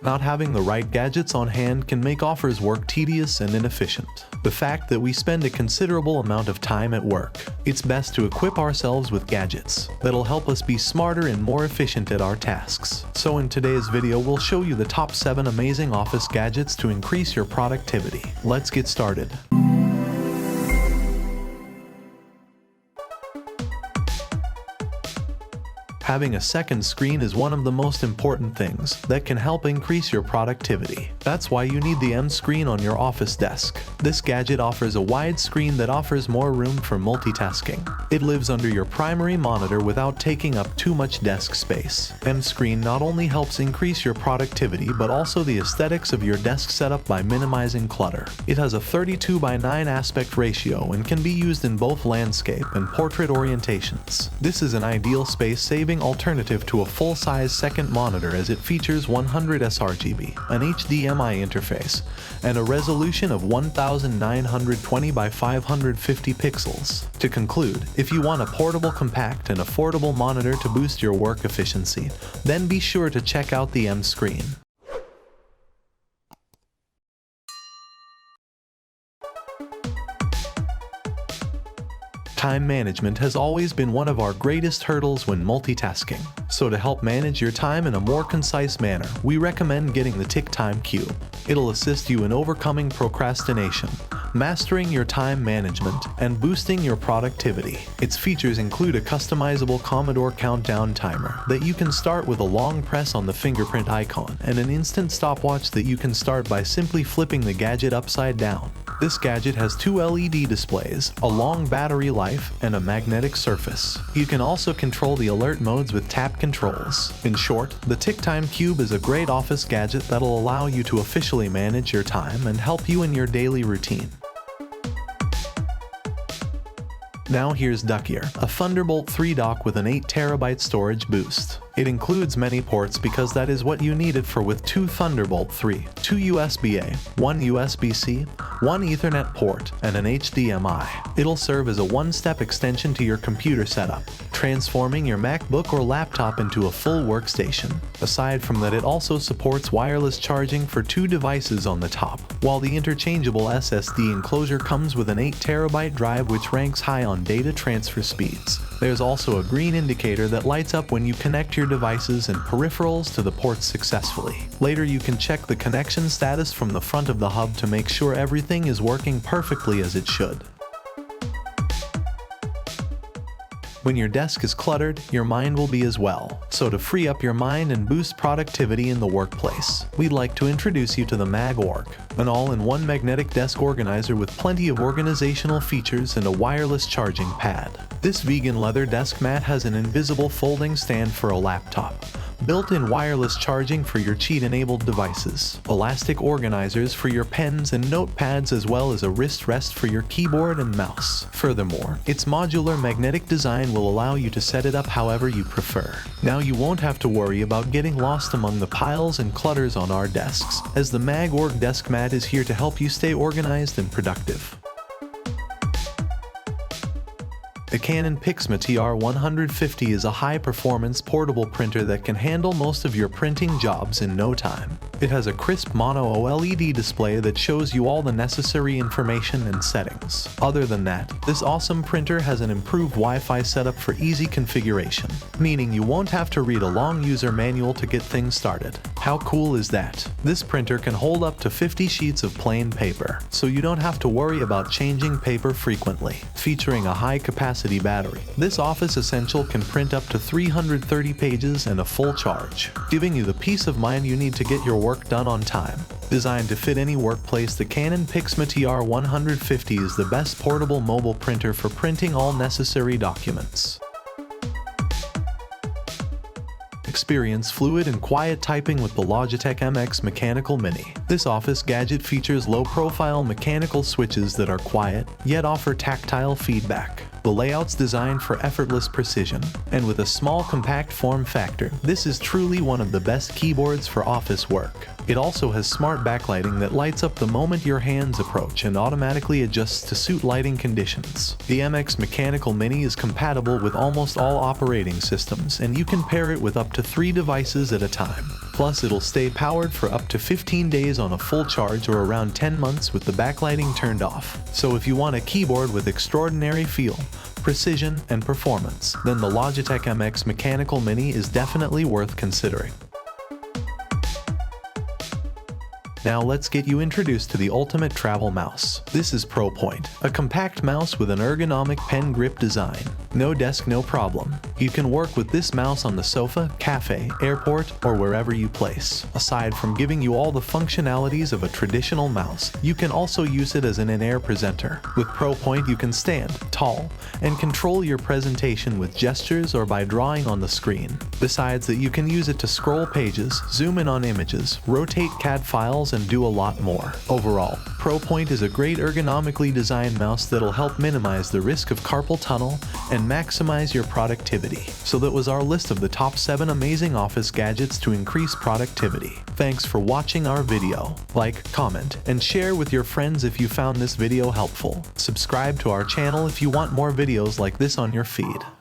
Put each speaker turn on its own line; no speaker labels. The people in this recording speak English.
Not having the right gadgets on hand can make offers work tedious and inefficient. The fact that we spend a considerable amount of time at work, it's best to equip ourselves with gadgets that'll help us be smarter and more efficient at our tasks. So in today's video, we'll show you the top 7 amazing office gadgets to increase your productivity. Let's get started. Having a second screen is one of the most important things that can help increase your productivity. That's why you need the MScreen on your office desk. This gadget offers a wide screen that offers more room for multitasking. It lives under your primary monitor without taking up too much desk space. MScreen not only helps increase your productivity but also the aesthetics of your desk setup by minimizing clutter. It has a 32:9 aspect ratio and can be used in both landscape and portrait orientations. This is an ideal space-saving alternative to a full-size second monitor as it features 100 sRGB, an HDMI interface, and a resolution of 1920 by 550 pixels. To conclude, if you want a portable, compact, and affordable monitor to boost your work efficiency, then be sure to check out the MScreen. Time management has always been one of our greatest hurdles when multitasking. So to help manage your time in a more concise manner, we recommend getting the Ticktime Cube. It'll assist you in overcoming procrastination, mastering your time management, and boosting your productivity. Its features include a customizable Commodore countdown timer that you can start with a long press on the fingerprint icon, and an instant stopwatch that you can start by simply flipping the gadget upside down. This gadget has 2 LED displays, a long battery life, and a magnetic surface. You can also control the alert modes with tap controls. In short, the Ticktime Cube is a great office gadget that'll allow you to officially manage your time and help you in your daily routine. Now here's Duckier, a Thunderbolt 3 dock with an 8TB storage boost. It includes many ports because that is what you need it for, with 2 Thunderbolt 3, 2 USB-A, 1 USB-C, 1 Ethernet port, and an HDMI. It'll serve as a one-step extension to your computer setup, transforming your MacBook or laptop into a full workstation. Aside from that, it also supports wireless charging for 2 devices on the top, while the interchangeable SSD enclosure comes with an 8TB drive which ranks high on data transfer speeds. There's also a green indicator that lights up when you connect your devices and peripherals to the ports successfully. Later, you can check the connection status from the front of the hub to make sure everything is working perfectly as it should. When your desk is cluttered, your mind will be as well. So to free up your mind and boost productivity in the workplace, we'd like to introduce you to the Magorg, an all-in-one magnetic desk organizer with plenty of organizational features and a wireless charging pad. This vegan leather desk mat has an invisible folding stand for a laptop, built-in wireless charging for your Qi-enabled devices, elastic organizers for your pens and notepads, as well as a wrist rest for your keyboard and mouse. Furthermore, its modular magnetic design will allow you to set it up however you prefer. Now you won't have to worry about getting lost among the piles and clutters on our desks, as the Magorg Desk Mat is here to help you stay organized and productive. The Canon Pixma TR150 is a high-performance portable printer that can handle most of your printing jobs in no time. It has a crisp mono OLED display that shows you all the necessary information and settings. Other than that, this awesome printer has an improved Wi-Fi setup for easy configuration, meaning you won't have to read a long user manual to get things started. How cool is that? This printer can hold up to 50 sheets of plain paper, so you don't have to worry about changing paper frequently. Featuring a high-capacity battery, this office essential can print up to 330 pages and a full charge, giving you the peace of mind you need to get your work done on time. Designed to fit any workplace, the Canon Pixma TR150 is the best portable mobile printer for printing all necessary documents. Experience fluid and quiet typing with the Logitech MX Mechanical Mini. This office gadget features low-profile mechanical switches that are quiet, yet offer tactile feedback. The layout's designed for effortless precision, and with a small compact form factor, this is truly one of the best keyboards for office work. It also has smart backlighting that lights up the moment your hands approach and automatically adjusts to suit lighting conditions. The MX Mechanical Mini is compatible with almost all operating systems, and you can pair it with up to 3 devices at a time. Plus, it'll stay powered for up to 15 days on a full charge or around 10 months with the backlighting turned off. So if you want a keyboard with extraordinary feel, precision, and performance, then the Logitech MX Mechanical Mini is definitely worth considering. Now let's get you introduced to the ultimate travel mouse. This is Propoint, a compact mouse with an ergonomic pen grip design. No desk, no problem. You can work with this mouse on the sofa, cafe, airport, or wherever you place. Aside from giving you all the functionalities of a traditional mouse, you can also use it as an in-air presenter. With Propoint, you can stand tall and control your presentation with gestures or by drawing on the screen. Besides that, you can use it to scroll pages, zoom in on images, rotate CAD files, and do a lot more. Overall, Propoint is a great ergonomically designed mouse that'll help minimize the risk of carpal tunnel and maximize your productivity. So that was our list of the top 7 amazing office gadgets to increase productivity. Thanks for watching our video. Like, comment, and share with your friends if you found this video helpful. Subscribe to our channel if you want more videos like this on your feed.